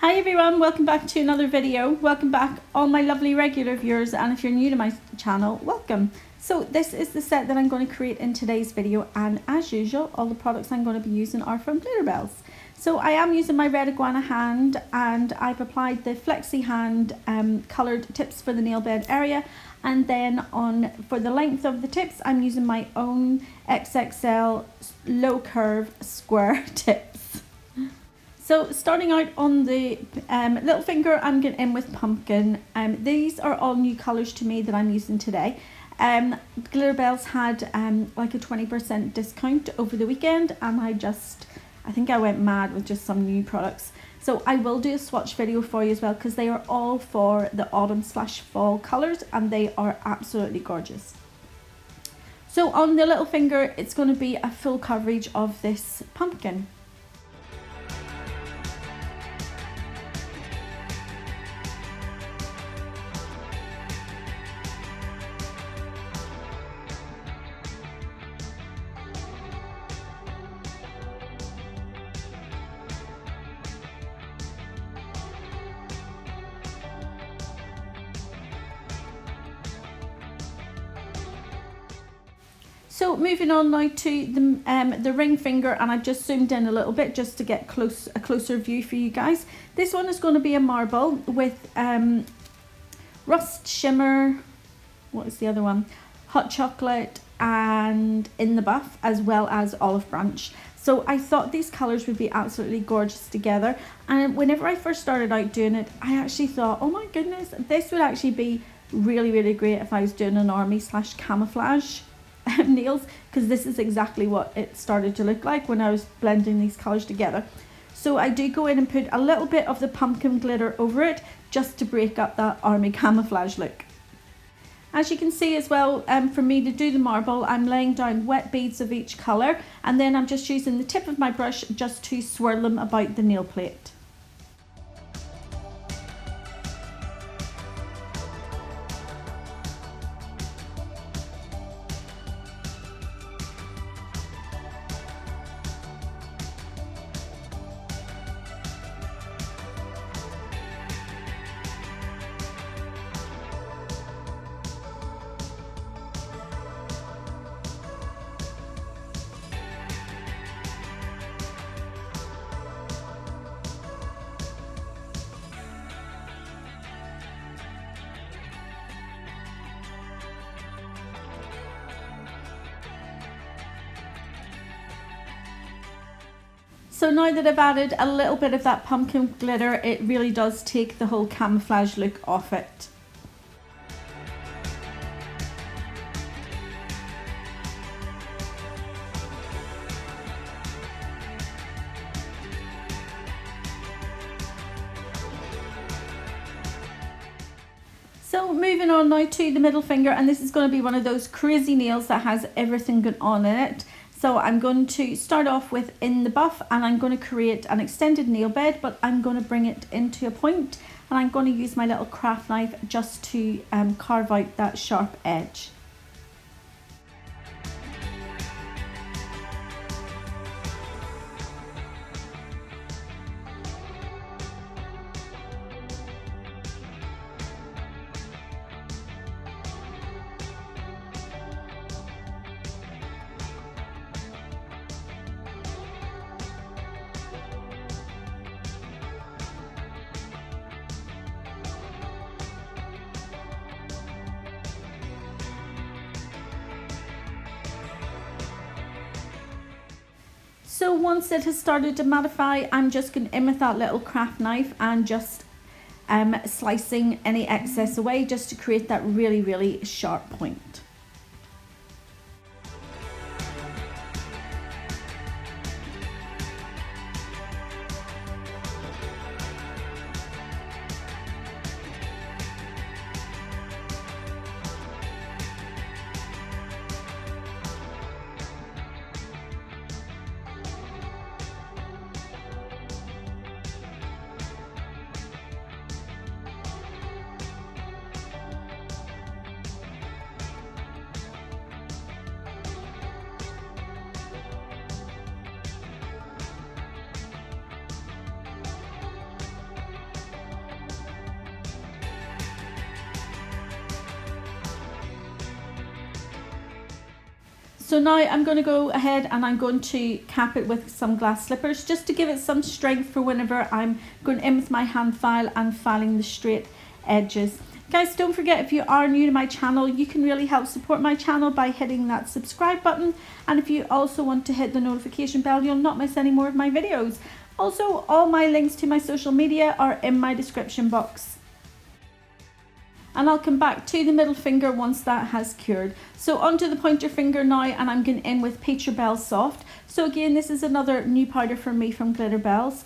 Hi everyone, welcome back to another video. Welcome back all my lovely regular viewers, and if you're new to my channel, welcome. So this is the set that I'm going to create in today's video, and as usual all the products I'm going to be using are from Glitterbels. So I am using my red iguana hand, and I've applied the flexi hand coloured tips for the nail bed area, and then for the length of the tips I'm using my own XXL low curve square tips. So starting out on the little finger, I'm going in with pumpkin. These are all new colours to me that I'm using today. Glitterbels had like a 20% discount over the weekend, and I think I went mad with just some new products. So I will do a swatch video for you as well, because they are all for the autumn/fall colours and they are absolutely gorgeous. So on the little finger, it's going to be a full coverage of this pumpkin. So moving on now to the ring finger, and I've just zoomed in a little bit just to get a closer view for you guys. This one is going to be a marble with rust, shimmer, what is the other one? Hot chocolate and in the buff, as well as olive branch. So I thought these colours would be absolutely gorgeous together, and whenever I first started out doing it, I actually thought, oh my goodness, this would actually be really great if I was doing an army/camouflage nails, because this is exactly what it started to look like when I was blending these colours together. So I do go in and put a little bit of the pumpkin glitter over it, just to break up that army camouflage look. As you can see as well, for me to do the marble, I'm laying down wet beads of each colour, and then I'm just using the tip of my brush just to swirl them about the nail plate. So now that I've added a little bit of that pumpkin glitter, it really does take the whole camouflage look off it. So moving on now to the middle finger, and this is going to be one of those crazy nails that has everything going on in it. So I'm going to start off with in the buff, and I'm going to create an extended nail bed, but I'm going to bring it into a point, and I'm going to use my little craft knife just to carve out that sharp edge. So once it has started to mattify, I'm just going in with that little craft knife and just slicing any excess away, just to create that really sharp point. So now I'm going to go ahead and I'm going to cap it with some glass slippers just to give it some strength for whenever I'm going in with my hand file and filing the straight edges. Guys, don't forget, if you are new to my channel, you can really help support my channel by hitting that subscribe button. And if you also want to hit the notification bell, you'll not miss any more of my videos. Also, all my links to my social media are in my description box. And I'll come back to the middle finger once that has cured. So onto the pointer finger now, and I'm going in with Peacherbel Soft. So again, this is another new powder for me from Glitterbels.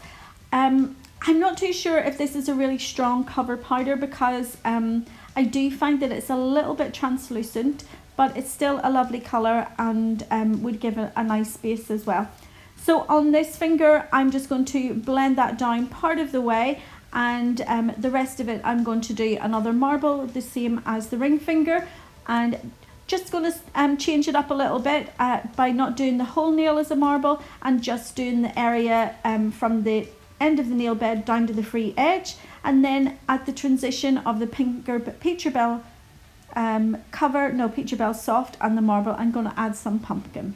I'm not too sure if this is a really strong cover powder because I do find that it's a little bit translucent, but it's still a lovely colour and would give it a nice base as well. So on this finger, I'm just going to blend that down part of the way, and the rest of it I'm going to do another marble, the same as the ring finger, and just going to change it up a little bit by not doing the whole nail as a marble and just doing the area from the end of the nail bed down to the free edge, and then at the transition of the Peacherbel Peacherbel Soft and the marble, I'm going to add some pumpkin.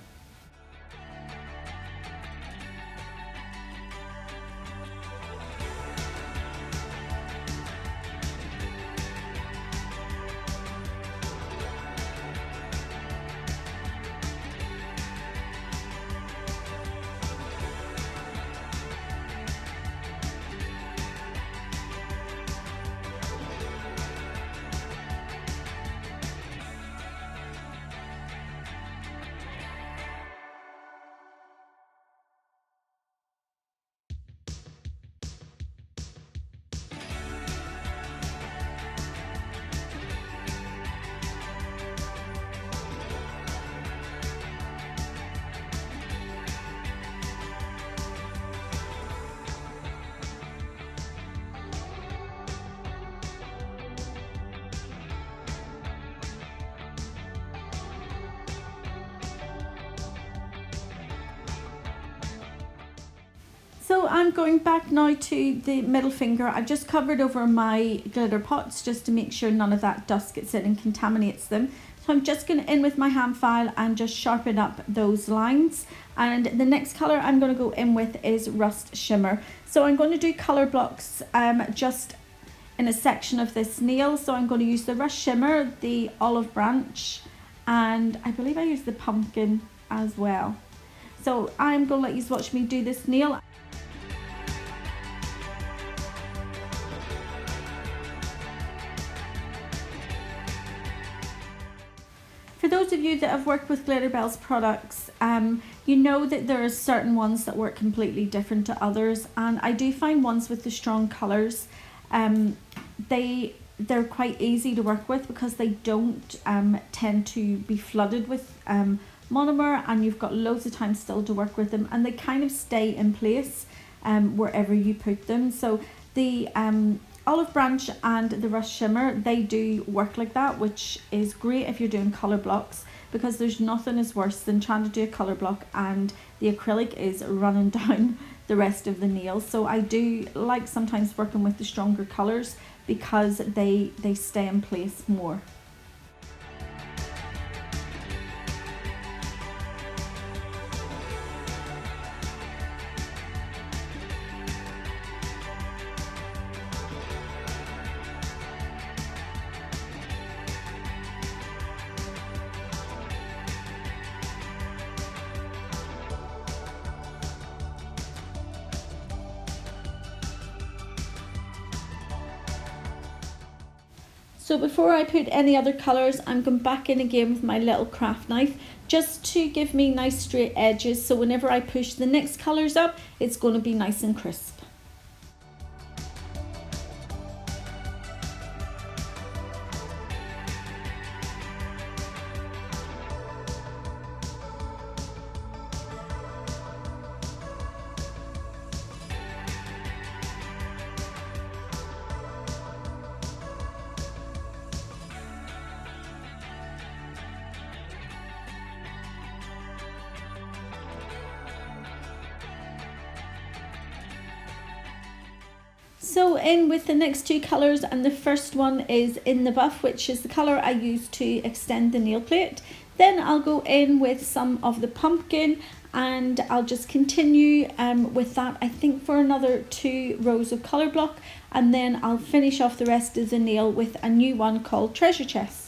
So I'm going back now to the middle finger. I've just covered over my glitter pots just to make sure none of that dust gets in and contaminates them. So I'm just going to in with my hand file and just sharpen up those lines. And the next colour I'm going to go in with is Rust Shimmer. So I'm going to do colour blocks just in a section of this nail. So I'm going to use the Rust Shimmer, the olive branch, and I believe I used the pumpkin as well. So I'm going to let you watch me do this nail. For those of you that have worked with Glitterbels products, you know that there are certain ones that work completely different to others, and I do find ones with the strong colours, they're quite easy to work with because they don't tend to be flooded with monomer, and you've got loads of time still to work with them, and they kind of stay in place wherever you put them. So the olive branch and the Rust Shimmer, they do work like that, which is great if you're doing colour blocks, because there's nothing as worse than trying to do a colour block and the acrylic is running down the rest of the nail. So I do like sometimes working with the stronger colours because they stay in place more. So before I put any other colours, I'm going back in again with my little craft knife just to give me nice straight edges, so whenever I push the next colours up, it's going to be nice and crisp. So in with the next two colours, and the first one is in the buff, which is the colour I used to extend the nail plate. Then I'll go in with some of the pumpkin, and I'll just continue with that, I think, for another 2 rows of colour block, and then I'll finish off the rest of the nail with a new one called Treasure Chest.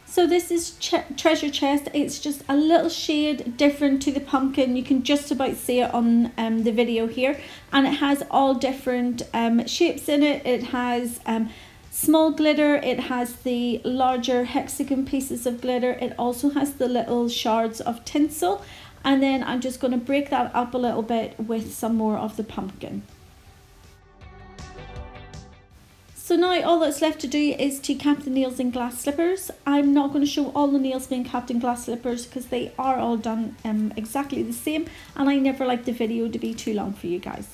So this is Treasure Chest. It's just a little shade different to the pumpkin. You can just about see it on the video here. And it has all different shapes in it. It has small glitter. It has the larger hexagon pieces of glitter. It also has the little shards of tinsel. And then I'm just going to break that up a little bit with some more of the pumpkin. So now all that's left to do is to cap the nails in glass slippers. I'm not going to show all the nails being capped in glass slippers because they are all done exactly the same, and I never like the video to be too long for you guys.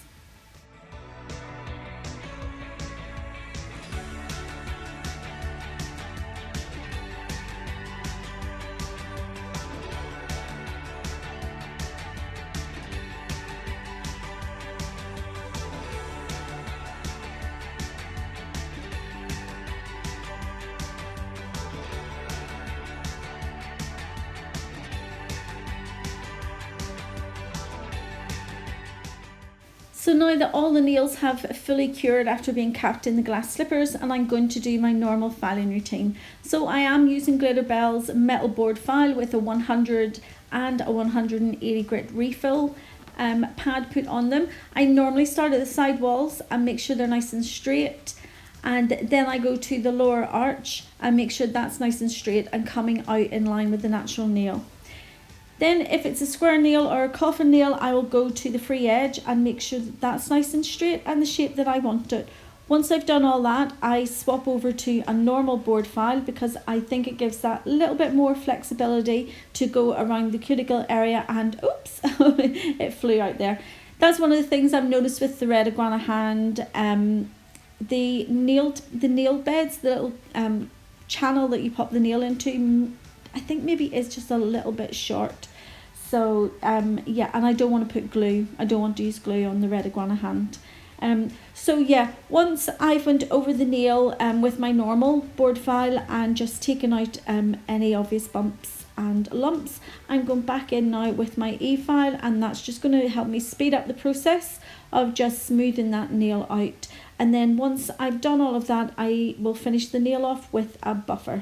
So now that all the nails have fully cured after being capped in the glass slippers, and I'm going to do my normal filing routine. So I am using Glitterbels metal board file with a 100 and a 180 grit refill pad put on them. I normally start at the side walls and make sure they're nice and straight, and then I go to the lower arch and make sure that's nice and straight and coming out in line with the natural nail. Then if it's a square nail or a coffin nail, I will go to the free edge and make sure that that's nice and straight and the shape that I want it. Once I've done all that, I swap over to a normal board file because I think it gives that little bit more flexibility to go around the cuticle area, and oops, it flew out there. That's one of the things I've noticed with the red iguana hand. The nail beds, the little channel that you pop the nail into, I think maybe is just a little bit short. So yeah, and I don't want to put glue. I don't want to use glue on the red iguana hand. So yeah, once I've went over the nail with my normal board file and just taken out any obvious bumps and lumps, I'm going back in now with my e-file, and that's just going to help me speed up the process of just smoothing that nail out. And then once I've done all of that, I will finish the nail off with a buffer.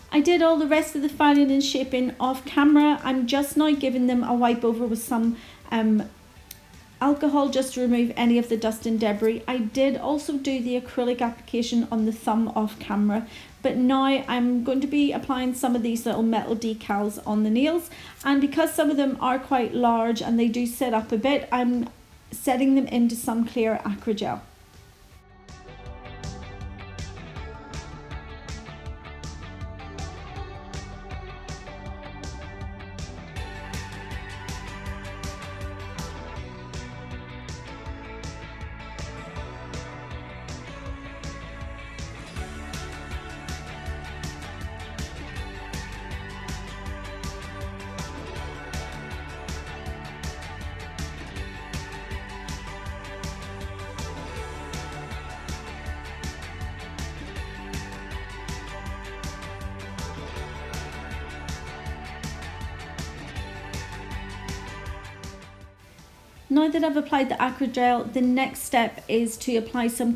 I did all the rest of the filing and shaping off camera. I'm just now giving them a wipe over with some alcohol just to remove any of the dust and debris. I did also do the acrylic application on the thumb off camera, but now I'm going to be applying some of these little metal decals on the nails, and because some of them are quite large and they do set up a bit, I'm setting them into some clear Acrygel. Now that I've applied the Acrygel, the next step is to apply some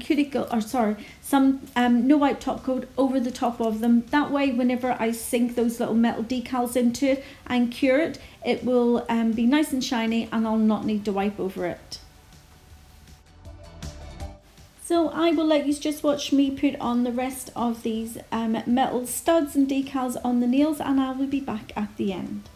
no wipe top coat over the top of them. That way, whenever I sink those little metal decals into it and cure it, it will be nice and shiny and I'll not need to wipe over it. So I will let you just watch me put on the rest of these metal studs and decals on the nails, and I will be back at the end.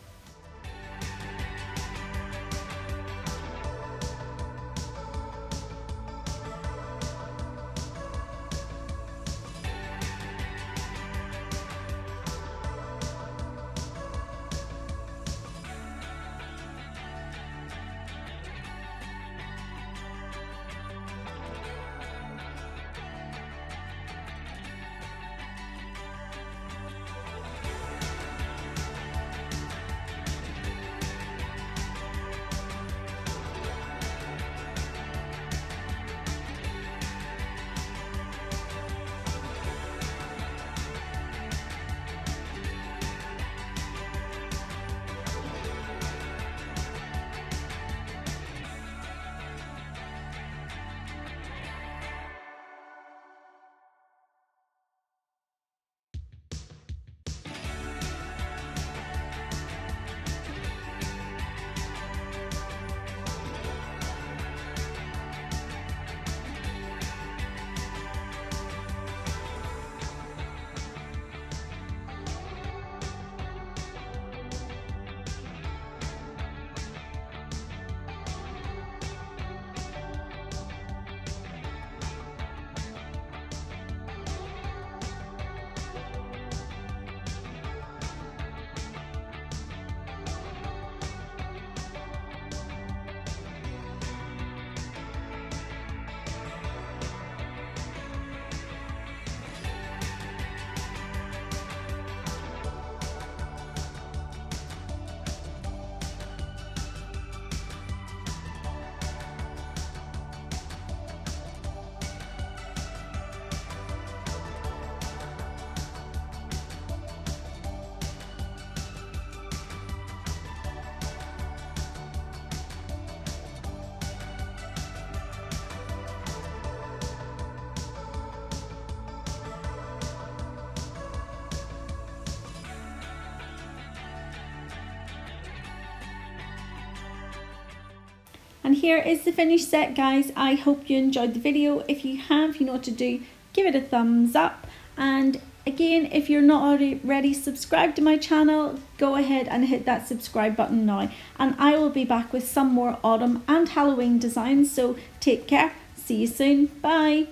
And here is the finished set, guys. I hope you enjoyed the video. If you have, you know what to do. Give it a thumbs up. And again, if you're not already subscribed to my channel, go ahead and hit that subscribe button now. And I will be back with some more autumn and Halloween designs. So take care. See you soon. Bye.